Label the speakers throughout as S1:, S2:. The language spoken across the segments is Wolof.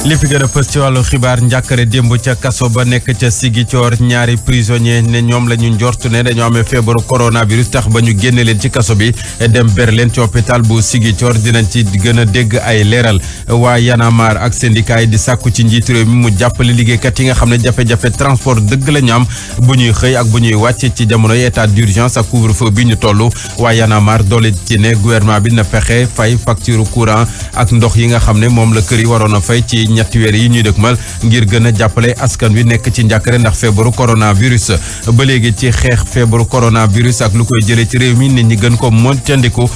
S1: li fi gën a fës ci wàllu xibaar njàkkare démb ca kaso ba nekk ca Ziguinchor ñaari prisonnier ne ñoom la ñu njortu ne dañoo amee feebaru coronavirus tax ba ñu génne leen ci kaso bi dem ber leen ci hôpital bu Ziguinchor dinañ ci gën a dégg ay leeral waa Y'en a marre ak syndicat yi di sàkku ci njiitu réew mi mu jàppale liggéeykat yi nga xam ne jafe-jafe transport dëgg la ñu am bu ñuy xëy ak bu ñuy wàcc ci jamonoy état d'urgence ak couvre-feu bi ñu toll waa Y'en a marre doole ci ne gouvernement bi na fexe fay facture courant ak ndox yi nga xam ne moom la kër yi waroon a fay ci ñetti weer yi ñuy dëkkmal ngir gën a jàppale askan wi nekk ci njàkkare ndax feebaru coronavirus ba léegi ci xeex feebaru coronavirus ak lu koy jëlee ci réew mi nit ñi gën ko moytandiku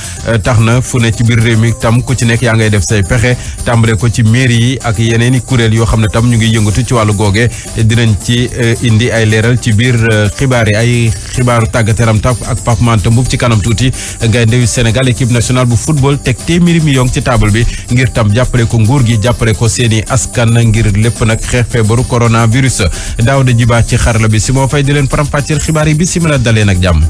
S1: tax na fu ne ci biir réew mi tam ku ci nekk yaa ngay def say pexe tàmbale ko ci mairie yi ak yeneen i kuréel yoo xam ne tam ñu ngi yëngatu ci wàllu googe dinañ ci indi ay leeral ci biir xibaar yi ay xibaaru tàggat yaram tam ak Pape Mante Mboup ci kanam tuuti gaynde yu Sénégal équipe nationale bu football teg téeméeri million ci table bi ngir tam jàppale ko nguur gi jàppale ko seeni askan ngir lépp nag xeex feebaru coronavirus Daouda Djiba ci xarala bi si moo fay di leen faram-fàcceel xibaar yi bismillah daleen ak jàmm.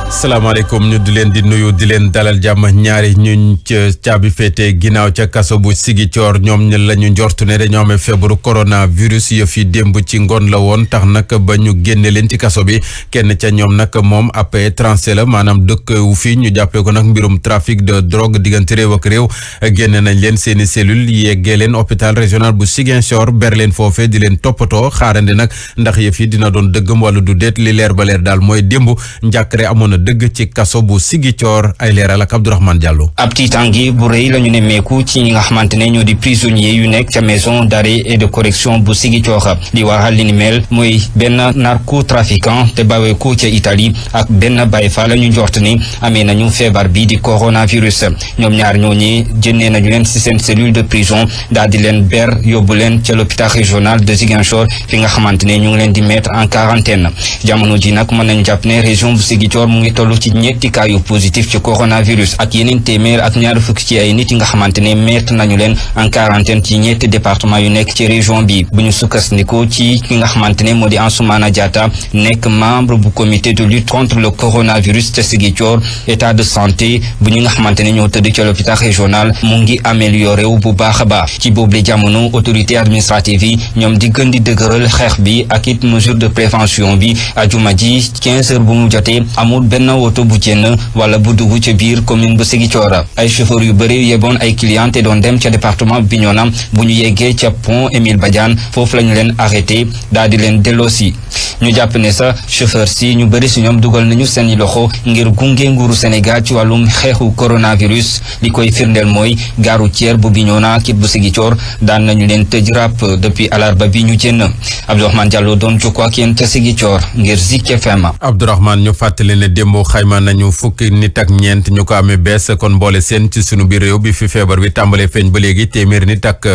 S1: salaamaaleykum ñu di leen di nuyu di leen dalal jàmm ñaari ñu caabi féete ginnaaw ca kaso bu Ziguinchor ñoom la ñu njortu ne dañoo amee feebaru coronavirus yëf yi démb ci ngoon la woon tax nag ba ñu génne leen ci kaso bi kenn ca ñoom nag moom ab étranger la maanaam dëkk wu fii ñu jàppee ko nag mbirum trafic de drogue diggante réew ak réew génne nañ leen seeni cellule yeggee leen hôpital régional bu Ziguinchor ber leen foofee di leen toppatoo xaarandi nag ndax yëf yi dina doon dëggam wala du déet li leer ba leer daal mooy démb njàkkare amoon na dëgg ci kaso bu Ziguinchor ay leeral ak Abdourahmane Diallo.
S2: ab tiitange bu rëy la ñu ne meeku ci ñi nga xamante ne ñoo di prisonniers yu nekk ca maison d'arrêt et de correction bu Ziguinchor li waral li ni mel mooy benn narcotrafiquant te baweeku ca Italie ak benn bayfa la ñu njort ni amee nañu feebar bi di coronavirus ñoom ñaar ñooñee jënnee nañu leen ci seen cellule de prison daal di leen ber yóbbu leen ca l'hôpital régional de Ziguinchor fi nga xamante ne ñu ngi leen di mettre en quarantaine jamono ji nag mën nañ jàpp ne région bu Ziguinchor mu ngi tollu ci ñetti cas yu positif ci coronavirus ak yeneen téeméer ak ñaar fukk ci ay nit yi nga xamante ne mettre nañu leen en quarantaine ci ñetti département yu nekk ci région bi bu ñu sukkandiku ci ki nga xamante ne moo di Ansoumana Diatta nekk membre bu comité de lutte contre le coronavirus te Ziguinchor état de santé bu ñi nga xamante ne ñoo tëdd ci l'hôpital régional mu ngi amélioré wu bu baax a baax ci boobu jamono autorité administrative yi ñoom di gën di dëgëral xeex bi ak it mesure de prévention bi ajuma ji 15 heures bu mu jotee amul benn woto bu génn wala bu dugg ca biir commune bu Ziguinchor ay chauffeur yu bëri yeboon ay client te doon dem ca département Bignona bu ñu yeggee ca pont Émile Badiane foofu la ñu leen arrêté daal di leen delloosi ñu jàpp ne sa chauffeur si ñu bëri si ñoom dugal nañu seen i loxo ngir gunge nguuru Sénégal ci wàllum xeexu coronavirus li koy firndeel mooy gare routière bu Bignona kit bu Ziguinchor daan nañu leen tëj ràpp depuis alarba bi ñu génn Abdourahmane Diallo doon jokkoo ak yéen ca Ziguinchor ngir Zik FM.
S1: Abdourahmane ñu fàttali ne démb xayma nañu fukki nit ak ñeent ñu ko amee bees kon boole seen ci sunu biir réew bi fi feebar bi tàmbalee feeñ ba léegi téeméer nit ak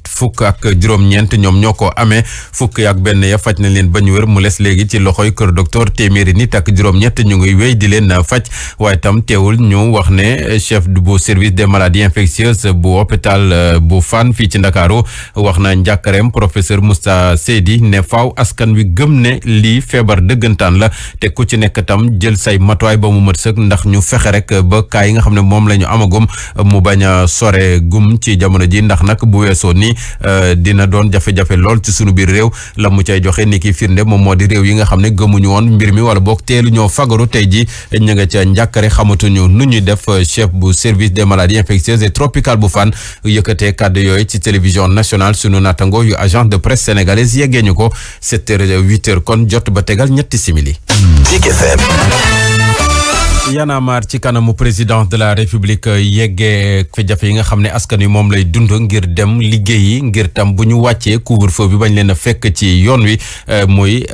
S1: fukk ak juróom-ñeent ñoom ñoo ko amee fukk ak benn ya faj nañ leen ba ñu wér mu les léegi ci loxoy kër docteur téeméeri nit ak juróom-ñett ñu ngi wéy di leen faj waaye tam teewul ñu wax ne chef bu service des maladies infectieuses bu hôpital bu Fann fii ci Ndakaaru wax na njàkkareem professeur Moussa Seydi ne faaw askan wi gëm ne lii feebar dëggantaan la te ku ci nekk tam jël say matuwaay ba mu mët sëkk ndax ñu fexe rek ba kaa yi nga xam ne moom la ñu amagum mu bañ a sore gum ci jamono ji ndax nag bu weesoo ni dina doon jafe-jafe lool ci sunu biir réew la mu cay joxe ni ki firnde moom moo di réew yi nga xam ne gëmuñu woon mbir mi wala boog teelu ñoo fagaru tey ji ñu nga ca njàkkare xamatuñu nu ñuy def chef bu service des maladies infectieuses et tropicales bu Fann yëkkatee kàddu yooyu ci télévision nationale sunu natango yu agence de presse sénégalaise yeggee ñu ko 7h 8h kon jot ba tegal ñetti simili. Y'en a marre ci kanamu président de la république yeggee jafe yi nga xam ne askan wi moom lay dund ngir dem liggéeyi ngir tam bu ñu wàccee couvre-feu bi bañ leen a fekk ci yoon wi muy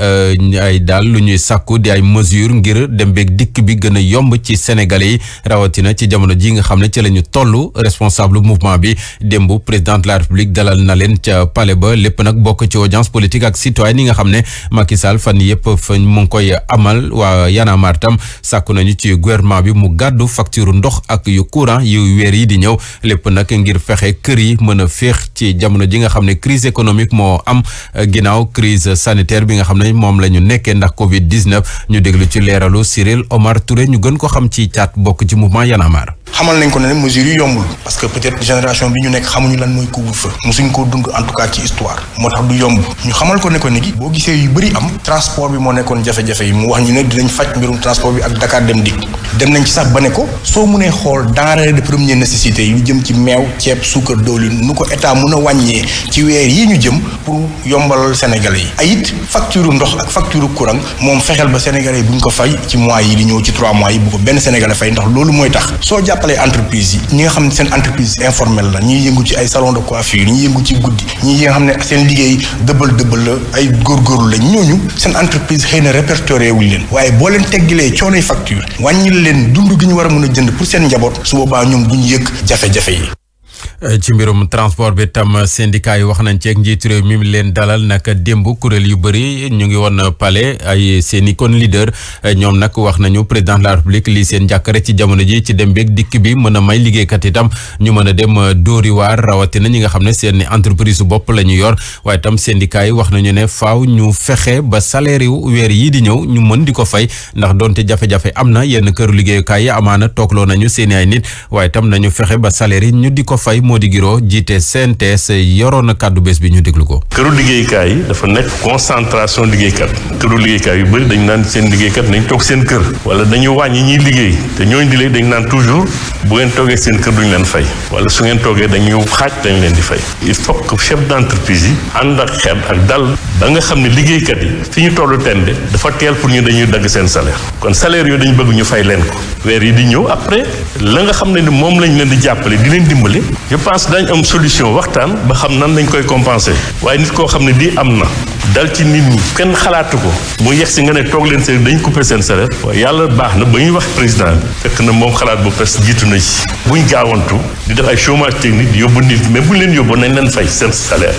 S1: ay daal lu ñuy sàkku di ay mesures ngir dem beeg dikk bi gën a yomb ci sénégalais yi rawatina ci jamono ji nga xam ne ci la ñu toll responsable mouvement bi démb président de la république dalal na leen ca palais ba lépp nag bokk ci audience politique ak citoyenne yi nga xam ne Macky Sall fan yëpp fa mu ngi koy amal waa Y'en a marre tam sàkku nañu ci gouvernement bi mu gàddu facture ndox ak yu courant yu weer yi di ñëw lépp nag ngir fexe kër yi mën a féex ci jamono ji nga xam ne crise économique moo am ginnaaw crise sanitaire bi nga xam ne moom la ñu nekkee ndax Covid-19 ñu déglu ci leeralu Cyril Omar Touré ñu gën ko xam ci caat bokk ci mouvement Y'en a marre.
S3: xamal nañ ko ne mesures yi yombul parce que peut-être génération bi ñu nekk xamuñu lan mooy couvre-feu mosuñ koo dund en tout cas ci histoire moo tax du yomb ñu xamal ko ne ko ni gi boo gisee yu bëri am transport bi moo nekkoon jafe-jafe yi mu wax ñu ne dinañ faj mbirum transport bi ak Dakar Dem Dikk dem nañ ci sax ba ne ko soo mënee xool denrées de première nécessité yu jëm ci meew ceeb suukar diwlin nu ko état mun a wàññee ci weer yi ñu jëm pour yombalal sénégalais yi ay it facture ndox ak facture courant moom fexeel ba sénégalais yi buñ ko fay ci mois yi di ñëw ci 3 mois yi bu ko benn sénégalais fay ndax loolu mooy tax soo jàppalee entreprise yi ñi nga xam ne seen entreprise informelle la ñiy yëngu ci ay salon de coiffure ñiy yëngu ci guddi ñi nga xam ne seen liggéey dëbbal la ay góorgóorlu lañ ñooñu seen entreprise xëy na répertorié wuñ leen waaye boo leen teggilee coonoy facture wàññil leen dund gi ñu war a mën a jënd pour seen njaboot su boobaa ñoom duñ yëg jafe-jafe yi.
S1: ci mbirum transport bi tam syndicat yi wax nañ ci ak njiitu réew mi leen dalal nag démb kuréel yu bëri ñu ngi woon palais ay seeni kon leader ñoom nag wax nañu président de la république lii seen jàkkare ci jamono ji ci dem beeg dikk bi mën a may liggéeykat itam ñu mën a dem dóori waar rawatina ñi nga xam ne seen entreprise bopp la ñu yor waaye tam syndicat yi wax nañu ne faaw ñu fexe ba salaire yu weer yii di ñëw ñu mën di ko fay ndax donte jafe-jafe am na yenn këru liggéeyukaay yi amaana toogloo nañu seeni ay nit waaye tam nañu fexe ba salaire yi ñu di ko fay Mody Guiro jiite CNTS yoroon na kàddu bés bi ñu déglu ko.
S4: këru liggéeykaay yi dafa nekk concentration liggéeykat këru liggéeykaay yu bëri dañu naan seen liggéeykat nañ toog seen kër wala dañu wàññi ñiy liggéey te ñooñu di léegi dañu naan toujours bu ngeen toogee seen kër duñu leen fay wala su ngeen toogee dañu xaaj dañ leen di fay. il faut que chef d'entreprise yi ànd ak xel ak dal ba nga xam ne liggéeykat yi fi ñu tollu tende dafa teel pour ñu dañuy dagg seen salaire kon salaire yooyu dañu bëgg ñu fay leen ko weer yi di ñëw après la nga xam ne ni moom lañ leen di jàppale di leen dimbale je pense dañ am solution waxtaan ba xam nan lañ koy compenser waaye nit koo xam ne di am na dal ci nit ñi kenn xalaatu ko mu yegg si nga ne toog leen seen dañ couper seen salaire waaye yàlla baax na ba ñuy wax président bi fekk na moom xalaat bu presque jiitu na ci buñ gaawantu di def ay chômage technique di yóbbu nit mais buñ leen yóbbu nañ leen fay seen salaire.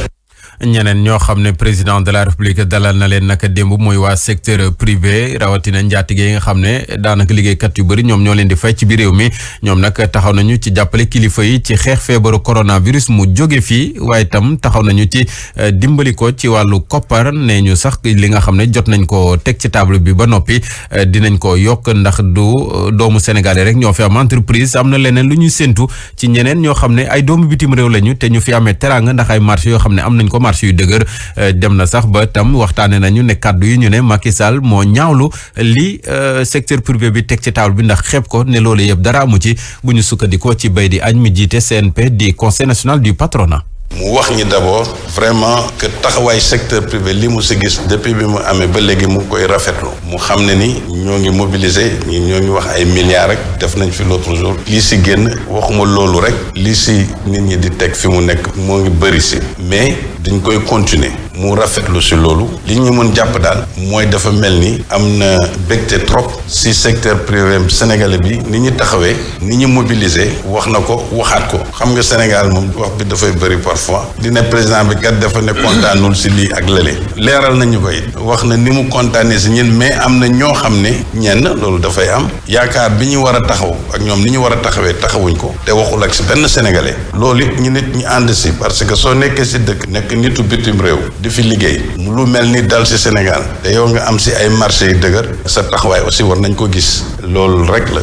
S1: ñeneen ñoo xam ne président de la république dalal na leen naka démb mooy waa secteur privé rawatina njaatige yi nga xam ne daanaka liggéeykat yu bëri ñoom ñoo leen di fay ci biir réew mi ñoom nag taxaw nañu ci jàppale kilifa yi ci xeex feebaru coronavirus mu jóge fii waaye itam taxaw nañu ci dimbali ko ci wàllu koppar nee ñu sax li nga xam ne jot nañ ko teg ci table bi ba noppi dinañ ko yokk ndax du doomu sénégalais rek ñoo fi am entreprise am na leneen lu ñuy séntu ci ñeneen ñoo xam ne ay doomu bitim réew lañu te ñu fi amee teraanga ndax ay marché yoo xam ne am nañ ko marché yu dëgër dem na sax ba tam waxtaane nañu ne kàddu yi ñu ne Macky Sall moo ñaawlu li secteur privé bi teg ci table bi ndax xeeb ko ne loolu yëpp dara amu ci bu ñu sukkandikoo ci bay di añ mi jiite CNP di conseil national du patronat.
S5: mu wax ñi d'abord vraiment que taxawaay secteur privé li mu si gis depuis bi mu amee ba léegi mu koy rafetlu mu xam ne ni ñoo ngi mobiliser ñoo ngi wax ay milliards rek def nañ fi l'autre jour lii si génn waxuma loolu rek lii si nit ñi di teg fi mu nekk moo ngi bëri si mais dañ koy continuer mu rafetlu si loolu li ñu mën jàpp daal mooy dafa mel ni am na bégte trop si secteur privé sénégalais bi ni ñu taxawee ni ñu mobiliser wax na ko waxaat ko xam nga Sénégal moom wax bi dafay bëri parfois di ne président bi kat dafa ne kontaanul si lii ak lële leeral nañu ko it wax na ni mu kontaanee si ñun mais am na ñoo xam ne ñenn loolu dafay am yaakaar bi ñu war a taxaw ak ñoom ni ñu war a taxawee taxawuñ ko te waxul ak si benn sénégalais loolu it ñu nit ñu ànd si parce que soo nekkee si dëkk nekk nitu bitim réew di fi liggéey lu mel ni dal si Sénégal te yow nga am si ay marché yu dëgër sa taxawaay aussi war nañ ko gis loolu rek la.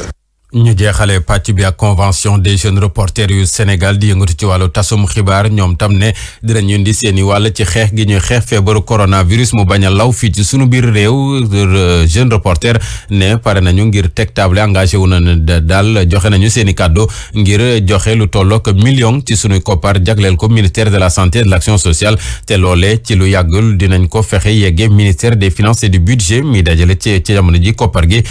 S1: ñu jeexale pàcc bi ak convention des jeunes reporters yu Sénégal di yëngatu ci wàllu tasum xibaar ñoom tam ne dinañu indi seen i wàll ci xeex gi ñuy xeex feebaru coronavirus mu bañ a law fii ci sunu biir réew jeune reporter ne pare nañu ngir teg table engagé wu na daal joxe nañu seen i kàddu ngir joxe lu tollook million ci sunuy koppar jagleel ko ministère de la santé et de l'action sociale te loolee ci lu yàggul dinañ ko fexe yeggee ministère des finances et du budget mi dajale ci jamono ji koppar gi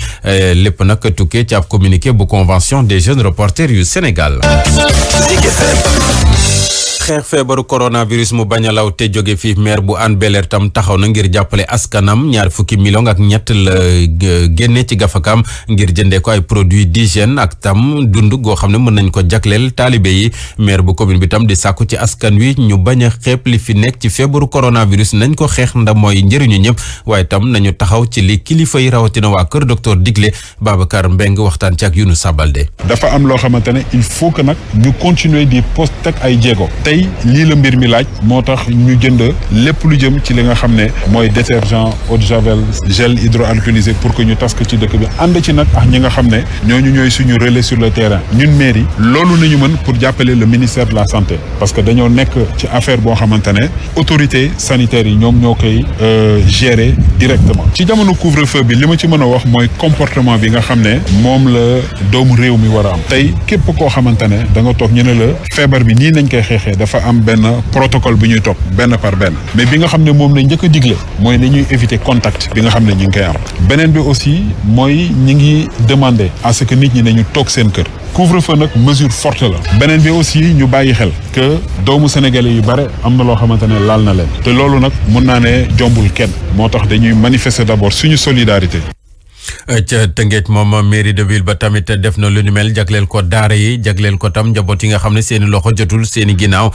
S1: lépp nag tukkee ci ab communiqué bu convention des jeunes reporters yu Sénégal. xeex feebaru coronavirus mu bañ a law te jóge fi maire bu Hann Bel-Air tam taxaw na ngir jàppale askanam ñaar fukki million ak ñett la génne ci gafakam ngir jëndee ko ay produits d'hygiène ak tam dund goo xam ne mën nañ ko jagleel taalibe yi maire bu commune bi tam di sàkku ci askan wi ñu bañ a xeeb li fi nekk ci feebaru coronavirus nañ ko xeex ndax mooy njëriñu ñëpp waaye tam nañu taxaw ci li kilifa yi rawatina waa kër docteur Diglé Babacar Mbeng waxtaan ci ak Younous Sabalde.
S6: dafa am loo xamante ne il faut que nag ñu continuer di post teg ay jéego tey lii la mbir mi laaj moo tax ñu jënd lépp lu jëm ci li nga xam ne mooy détergent eau de javel gel hydroalcoolisé pour que ñu tas ko ci dëkk bi ànd ci nag ak ñi nga xam ne ñooñu ñooy suñu relais sur le terrain ñun mairie loolu nañu mën pour jàppale le ministère de la santé parce que dañoo nekk ci affaire boo xamante ne autorités sanitaires yi ñoom ñoo koy gérer directement ci jamono couvre-feu bi li ma ci mën a wax mooy comportement bi nga xam ne moom la doomu réew mi war a am tey képp koo xamante ne da nga toog ñu ne la feebar bi nii nañ koy xeexee dafa am benn protocole bu ñuy topp benn par benn mais bi nga xam ne moom la njëkk a digle mooy nañuy éviter contact bi nga xam ne ñi ngi koy am beneen bi aussi mooy ñi ngi demander à ce que nit ñi nañu toog seen kër couvre-feu nag mesure forte la beneen bi aussi ñu bàyyi xel que doomu sénégalais yu bare am na loo xamante ne laal na leen te loolu nag mun naa ne jombul kenn moo tax dañuy manifester d'abord suñu solidarité.
S1: ca Tëngéej moom mairie de ville ba tamit def na lu ni mel jagleel ko daara yi jagleel ko tam njaboot yi nga xam ne seeni loxo jotul seeni ginnaaw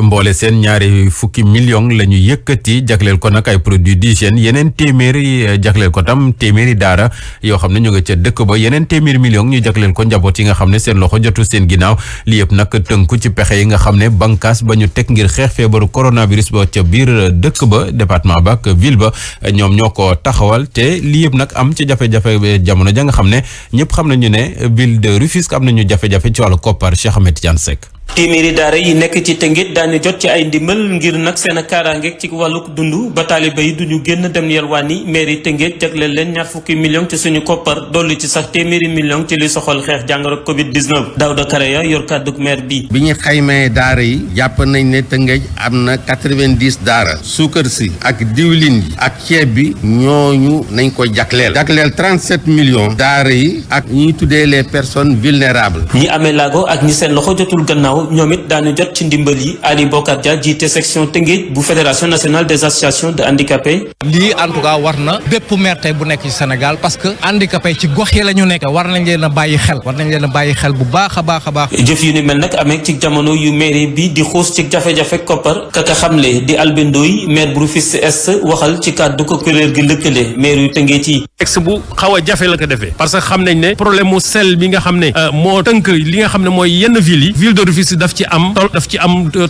S1: mboole seen ñaari fukki million la ñu yëkkati jagleel ko nag ay produits d'hygiène yeneen téeméeri jagleel ko tam téeméeri daara yoo xam ne ñu nga ca dëkk ba yeneen téeméeri million ñu jagleel ko njaboot yi nga xam ne seen loxo jotul seen ginnaaw li yëpp nag tënku ci pexe yi nga xam ne bànqaas ba ñu teg ngir xeex feebaru coronavirus ba ca biir dëkk ba département ba ak ville ba ñoom ñoo ko taxawal te li yëpp nag am ci jafe-jafe jamono ja nga xam ne ñëpp xam nañu ne ville de Rufisque am nañu jafe-jafe ci wàllu koppar Cheikh Ahmed Tidiane Seck.
S7: téeméeri daara yi nekk ci Tëngéej daañu jot ci ay ndimbal ngir nag seen kaaraange ci wàllu dund ba taaliba yi duñu génn dem yalwaani mairie Tëngéej jagleel leen ñaar fukki million ci suñu koppar dolli ci sax téeméeri million ci li soxal xeex jàngoro Covid-19 Daouda Karaya yor kàddug maire bi.
S8: bi ñu xaymee daara yi jàpp nañ ne Tëngéej am na 90 daara suukar si ak diwlin yi ak ceeb bi ñooñu nañ ko jagleel 37 millions daara yi ak ñi tuddee les personnes vulnérables.
S7: ñi amee laago ak ñi seen loxo jotul gannaaw ñoom it daanu jot ci ndimbal yi Ali Bokar Dia jiite section Tëngéej bu fédération nationale des associations de handicapés.
S9: lii en tout cas war na bépp maire tey bu nekk ci Sénégal parce que handicapés ci gox yi la ñu nekk war nañ leen a bàyyi xel bu baax a baax.
S7: jëf yu ni mel nag amee ci jamono yu mairie bi di xuus ci jafe-jafe koppar kaka xamle di Albendooy maire bu Rufisque Est waxal ci kàddu ko kuréel gi lëkkale maire yu Tëngéej yi.
S10: texte bu xaw a jafe la ko defee parce que xam nañ ne problème mu sel bi nga xam ne moo tënk li nga xam ne mooy yenn villes yi ville de Rufisque daf ci am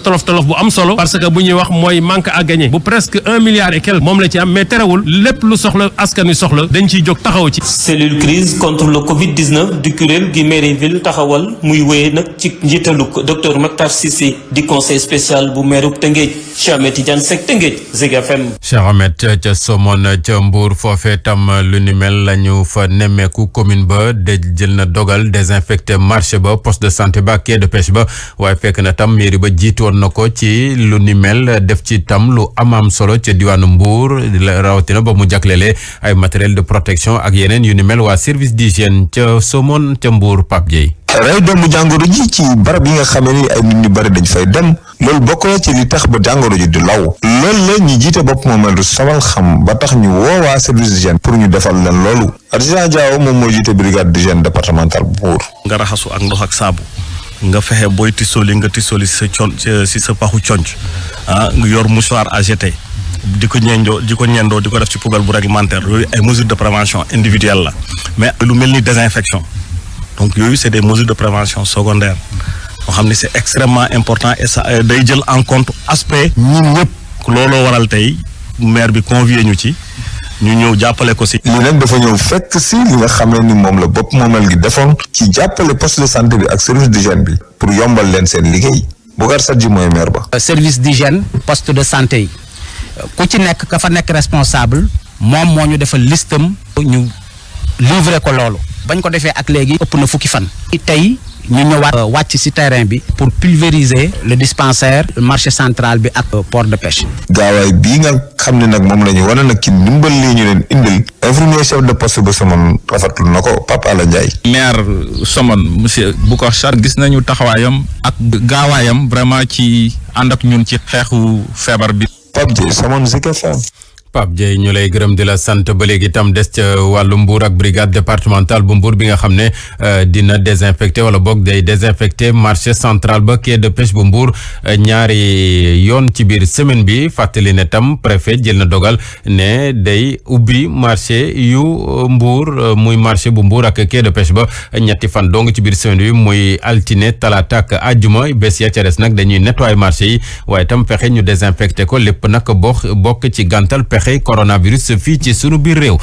S10: tolof bu am solo parce que bu ñuy wax mooy manque à gagner bu presque 1 milliard et quelque moom la ci am mais terewul lépp lu soxla askan wi soxla dañ ciy jóg taxaw ci.
S7: cellule crise contre le Covid-19 du kuréel gi mairie ville taxawal muy wéyee nag ci njiitaluk docteur Mactar Cissé di conseil spécial bu maire Tëngéej Cheikh Ahmed Tidiane Seck Tëngéej Zik FM.
S1: Cheikh Ahmed ca Somone ca Mbour foofee tam lu ni mel lañu fa nemmeeku commune ba de jël na dogal désinfecté marché ba poste de santé ba quai de pêche ba waaye fekk na tam mairie ba jiitoon na ko ci lu ni mel def ci tam lu am solo ca diwaanu Mbour rawatina ba mu jaglelee ay matériel de protection ak yeneen yu ni mel waa service d'hygiène ca Somone ca Mbour Pape Dieye.
S11: rey doomu jàngoro ji ci barab yi nga xamee ni ay nit ñu bari dañ fay dem loolu bokk na ci li tax ba jàngoro ji du law loolu la ñu jiite bopp moomel du sawal xam ba tax ñu woowaa service d'hygiène pour ñu defal leen loolu Adja Diaw moom mooy jiite brigade d'hygiène départementale bu Mbour.
S12: nga raxasu ak ndox ak saabu nga fexe booy tisoli nga tisoli si sa paxu conc nga yor mouchoir à jeter di ko ñendoo di ko def ci poubelle bu réglementaire yooyu ay mesures de prévention individuelle la mais lu mel ni désinfection donc yooyu c'est des mesures de prévention secondaires moo xam ne c'est extrêmement important et ça day jël en compte aspect ñun ñëpp looloo waral tey maire bi convié ñu ci ñu ñëw jàppale ko si.
S11: lii nag dafa ñëw fekk si li nga xamee ni moom la bopp moomel gi defoon ci jàppale poste de santé bi ak service d'hygiène bi pour yombal leen seen liggéey Bougar Sadji mooy maire ba.
S13: service d'hygiène poste de santé yi ku ci nekk ka fa nekk responsable moom moo ñu defal listam ñu livrer ko loolu bañ ko defee ak léegi ëpp na fukki fan. tey ñu ñëwaat wàcc ci terrain bi pour pulvériser le dispensaire marché central bi ak port de pêche.
S11: gaawaay bii nga xam ne nag moom la ñu wane nag ci ndimbal lii ñu leen indil infirmier chef de poste ba Somone rafetlu na ko Papa Ala Ndiaye.
S14: maire Somone monsieur Boucar Sarr gis nañu taxawaayam ak gaawaayam vraiment ci ànd ak ñun ci xeexu feebar bi.
S11: Pape Dieye Somone Zik FM.
S1: Pape Dieye ñu lay gërëm di la sant ba léegi itam des ca wàllu Mbour ak brigade départementale bu Mbour bi nga xam ne dina désinfecté wala boog day désinfecté marché central ba quai de pêche bu Mbour ñaari yoon ci biir semaine bi fàttali ne tam préfet jël na dogal ne day ubbi marché yu Mbour muy marché bu Mbour ak quai de pêche ba ñetti fan dong ci biir semaine bi muy altine talaata ak àjjuma bés ya ca des nag dañuy nettoyer marché yi waaye tam fexe ñu désinfecté ko lépp nag bokk ci gàntal pexe coronavirus fii ci sunu biir réew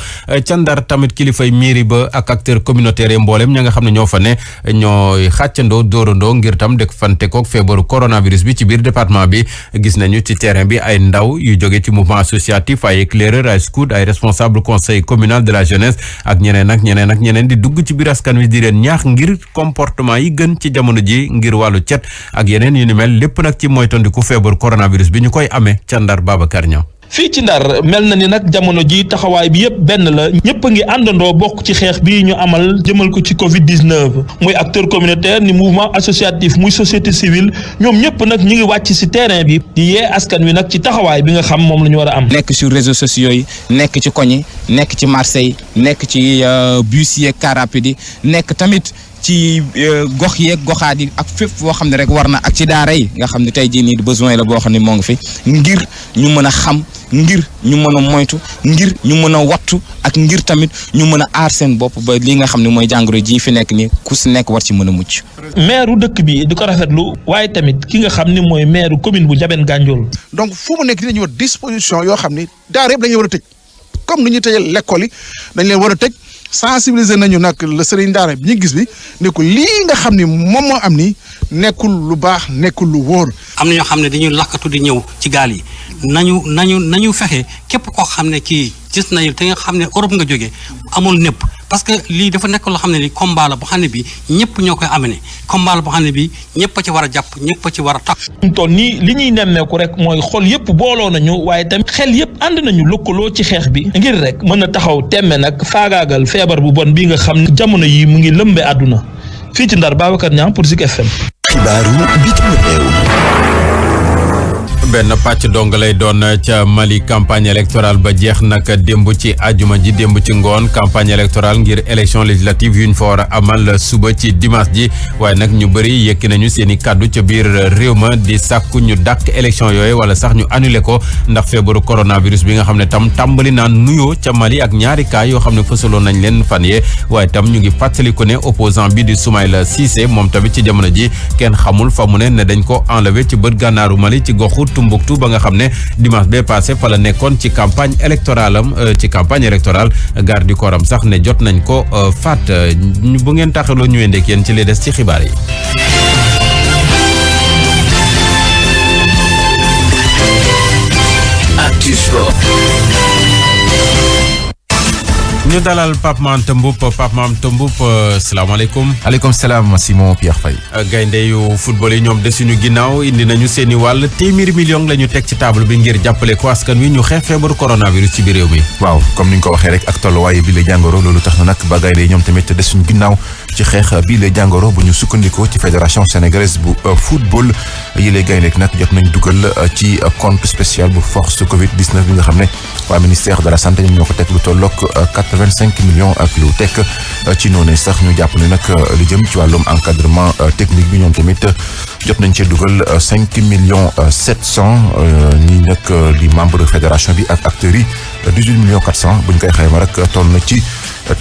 S1: ca Ndar tamit kilifay mairie ba ak acteur communautaire yi mboolem ña nga xam ne ñoo fa ne ñooy xàccandoo dóorandoo ngir tam dek fante kook feebaru coronavirus bi ci biir département bi gis nañu ci terrain bi ay ndaw yu jóge ci mouvement associatif ay éclaireur ay scout ay responsable conseil communal de la jeunesse ak ñeneen di dugg ci biir askan wi di leen ñaax ngir comportement yi gën ci jamono ji ngir wàllu cet ak yeneen yu ni mel lépp nag ci moytandiku feebaru coronavirus bi ñu koy amee ca Ndar Babacar Niang.
S15: fii ci Ndar mel na ni nag jamono ji taxawaay bi yëpp benn la ñëpp a ngi àndandoo bokk ci xeex bi ñu amal jëmal ko ci Covid-19 muy acteur communautaire ni mouvement associatif muy société civile ñoom ñëpp nag ñu ngi wàcc ci terrain bi di yee askan wi nag ci taxawaay bi nga xam moom la ñu war a am.
S16: nekk sur réseaux sociaux yi nekk ci koñ yi nekk ci marché yi nekk ci bus yeeg car rapide yi nekk tamit ci gox yeeg goxaat yi ak fépp foo xam ne rek war na ak ci daara yi nga xam ne tey jii nii besoin la boo xam ne moo ngi fi ngir ñu mën a xam ngir ñu mën a moytu ngir ñu mën a wattu ak ngir tamit ñu mën a aar seen bopp ba li nga xam ne mooy jàngoro ji fi nekk ni ku si nekk war ci mën a mucc.
S15: maire dëkk bi di ko rafetlu waaye tamit ki nga xam ne mooy maire commune bu Ndiabène Gandiol.
S17: donc fu mu nekk dinañu war disposition yoo xam ni daara yëpp dañuy war a tëj comme ni ñuy tëjee l'école yi dañ leen war a tëj. sensibiliser nañu nag le sëriñ daara bi ñu gis bi ne ko lii nga xam ni moom moo am ni nekkul lu baax nekkul lu wóor.
S18: am na ñoo xam ne dañuy lakkatu di ñëw ci gaal yi nañu fexe képp koo xam ne kii gis nañu te nga xam ne Europe nga jógee amul népp parce que lii dafa nekk loo xam ne ni combat la boo xam ne bi ñëpp ñoo koy amené combat la boo xam ne bi ñëpp a ci war a jàpp ñëpp a ci war a takk.
S15: mu toll nii li ñuy nemmeeku rek mooy xol yëpp booloo nañu waaye tamit xel yëpp ànd nañu lëkkaloo ci xeex bi ngir rek mën a taxaw temme nag faagaagal feebar bu bon bii nga xam ne jamono yi mu ngi lëmbe àdduna fii ci Ndar Babacar Niang pour Zik FM.
S19: xibaaru bitim réew.
S1: benn pàcc dong lay doon ca Mali campagne électorale ba jeex nag démb ci àjjuma ji démb ci ngoon campagne électorale ngir élection législative yuñ fa war a amal suba ci dimanche ji waaye nag ñu bëri yëkki nañu seen i kàddu ca biir réew ma di sàkku ñu dàkk élection yooyu wala sax ñu annulé ko ndax feebaru coronavirus bi nga xam ne tam tàmbali naan nuyoo ca Mali ak ñaari cas yoo xam ne fësaloon nañ leen fan yee waaye tam ñu ngi fàttaliku ne opposant bi di Soumaïla Cissé moom tamit ci jamono ji kenn xamul fa mu ne dañ ko enlevé ci bët gànnaaru Mali ci goxu Tombouctou ba nga xam ne dimanche bee passé fa la nekkoon ci campagne électorale am garde du corps am sax ne jot nañ ko faat bu ngeen taxaloo ñu wendeek yéen ci li des ci xibaar yi.
S19: Actu Sport.
S1: ñu dalal Pape Mante Mboup salaamaaleykum.
S20: aleykum salaam Simon Pierre Faye.
S1: gaynde yu football yi ñoom desuñu ginnaaw indi nañu seen i wàll téeméeri million la ñu teg ci table bi ngir jàppale ko askan wi ñu xeex feebaru coronavirus ci biir réew mi.
S20: waaw comme ni nga ko waxee rek ak tolluwaay bi la jàngoro loolu tax na nag ba gaynde yi ñoom tamit desuñu ginnaaw ci xeex bii la jàngoro bu ñu sukkandikoo ci fédération sénégalaise bu football yi lay gaynde nag jot nañ dugal ci compte spécial bu force Covid 19 bi nga xam ne waa ministère de la santé ñoom ñoo ko teg lu tollook 25 millions ak lu tekk ci noonu sax ñu jàpp ne nag lu jëm ci wàllum encadrement technique bi ñoom tamit jot nañ cee dugal 5 millions 700 ñi nag di membre fédération bi ak acteurs yi 18 millions 400 buñ koy xayma rek toll na ci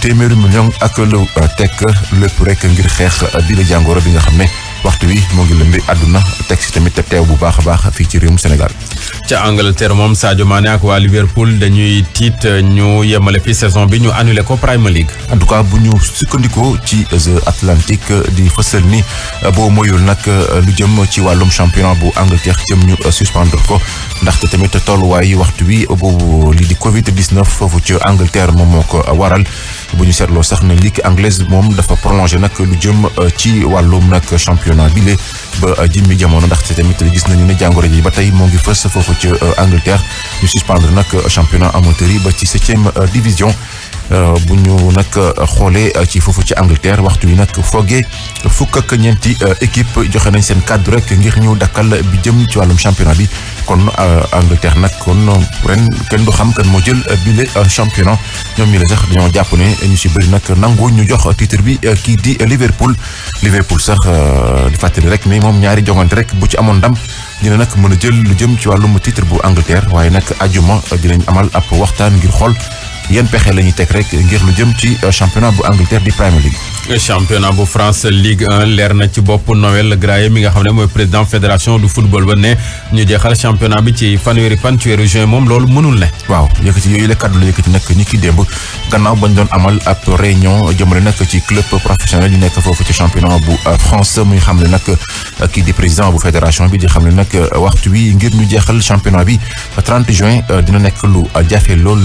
S20: téeméeri million ak lu tekk lépp rek ngir xeex bi la jàngoro bi nga xam ne waxtu wi moo ngi lëmbi àdduna teg si tamit teew bu baax a baax fii ci réewum Sénégal.
S1: ca Angleterre moom Sadio Mané ak waa Liverpool dañuy tiit ñu yemale fi saison bi ñu annulé ko Premier League.
S20: en tout cas bu ñu sukkandikoo ci The Atlantic di fësal ni boo moyul nag lu jëm ci wàllum championnat bu Angleterre jëm ñu suspendre ko ndaxte tamit tolluwaay waxtu wi boobu lii di Covid 19 foofu ci Angleterre moom moo ko waral bu ñu seetloo sax ne ligue anglaise moom dafa prolongé nag lu jëm ci wàllum nag championnat bi le ba jimmi jamono ndaxte tamit gis nañu ne jàngoro ji ba tey moo ngi fës foofu ci Angleterre ñu suspendre nag championnat amateur yi ba ci 7e division. bu ñu nag xoolee ci foofu ci Angleterre waxtu wi nag foogee fukk ak ñeenti équipe joxe nañ seen kàddu rek ngir ñu dakkal bi jëm ci wàllum championnat bi kon Angleterre nag kon ren kenn du xam kan moo jël bile championnat ñoom ñi la sax dañoo jàpp ne ñu si bëri nag nangu ñu jox titre bi kii di Liverpool sax di fàttali rek ne moom ñaari jongante rek bu ci amoon ndam dina nag mën a jël lu jëm ci wàllum titre bu Angleterre waaye nag ajuma dinañ amal ab waxtaan ngir xool yan pexe la ñuy teg rek ngir lu jëm ci championnat bu Angleterre di Premier League.
S1: championnat bu France Ligue 1 leer na ci bopp Noël Graye mi nga xam ne mooy président fédération du football ba ne ñu jeexal championnat bi ci fanweeri fan ci weeru juin moom loolu mënul ne.
S20: waaw yëkkati yooyu la kaddu la yëkkati nag ñi ki démb gannaaw bañ doon amal ab réunion jëmale nag ci club professionnel yi nekk foofu ci championnat bu France muy xam ne nag kii di président bu fédération bi di xam ne nag waxtu wi ngir ñu jeexal championnat bi 30 juin dina nekk lu jafe lool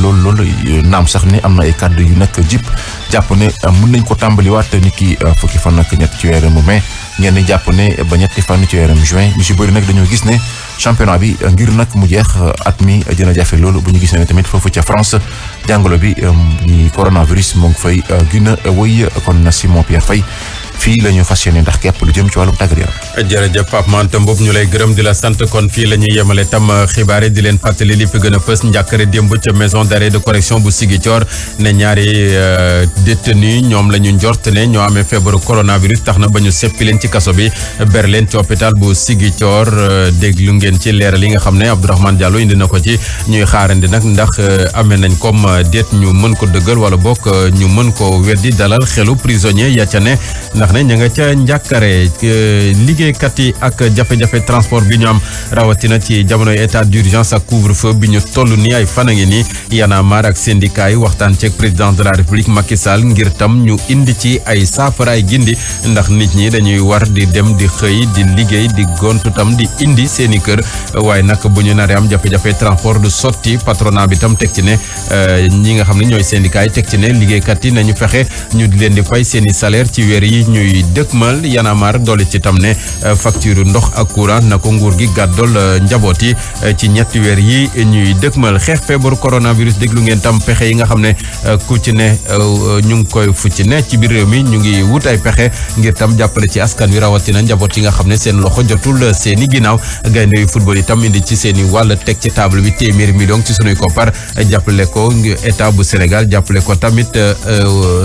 S20: naam sax ne am na ay kaddu yu nag jip jàpp ne mën nañ ko tàmbaliwaat ni ki fukki fan ak ñett ci weeru mai ñenn ñi jàpp ne ba ñetti fan ci weeru juin ñu si bëri nag dañoo gis ne championnat bi ngir nag mu jeex at mi dina jafe loolu bu ñu gis ne tamit foofu ca France jàngoro bi di coronavirus moo ngi fay gën a wëy kon na Simon Pierre Faye fii la ñu fas yéene ndax képp lu jëm ci wàllum tàggat yaram.
S1: jërëjëf Pape Mante Mboup ñu lay gërëm di la sant kon fii la ñuy yemale tam xibaar yi di leen fàttali li fi gën a fës njàkkare démb ca maison d'arrêt de correction bu Ziguinchor ne ñaari détenu ñoom la ñu njort ne ñoo amee feebaru coronavirus tax na ba ñu seppi leen ci kaso bi ber leen ci hôpital bu Ziguinchor déglu ngeen ci leeral yi nga xam ne Abdourahmane Diallo indi na ko ci ñuy xaarandi nag ndax amee nañ comme déet ñu mën ko dëggal wala bokk ñu mën ko weddi dalal xelu prisonnier ya ca ne ndax ne ña nga ca njàkkare liggéeykat yi ak jafe-jafe transport bi ñu am rawatina ci jamonoy état d'urgence ak couvre-feu bi ñu toll nii ay fan a ngi nii Y'en a marre ak syndicat yi waxtaan ceeg président de la république Macky Sall ngir tam ñu indi ci ay saafara ay gindi ndax nit ñi dañuy war di dem di xëy di liggéey di gontu tam di indi seeni kër waaye nag bu ñu naree am jafe-jafe transport du sotti patronat bi tam teg ci ne ñi nga xam ne ñooy syndicat yi teg ci ne liggéeykat yi nañu fexe ñu di leen di fay seeni salaire ci weer yi ñuy dëkkmal Y'en a marre doole ci tam ne facture ndox ak courant na ko nguur gi gàddol njaboot yi ci ñetti weer yi ñuy dëkkmal xeex feebaru coronavirus déglu ngeen tam pexe yi nga xam ne ku ci ne ñu ngi koy fu ci ne ci biir réew mi ñu ngi wut ay pexe ngir tam jàppale ci askan wi rawatina njaboot yi nga xam ne seen loxo jotul seeni ginnaaw gaynde yu football yi tam indi ci seeni wàll teg ci table bi téeméeri million ci sunuy koppar jàppale ko état bu Sénégal jàppale ko tamit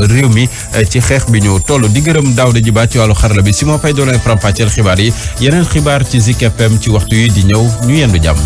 S1: réew mi ci xeex bi ñu toll di gërëm Daouda Djiba ci wàllu xarala bi si moo fay doon faram-fàcceel xibaar yi yeneen xibaar ci Zik FM ci waxtu yi di ñëw ñu yendu jàmm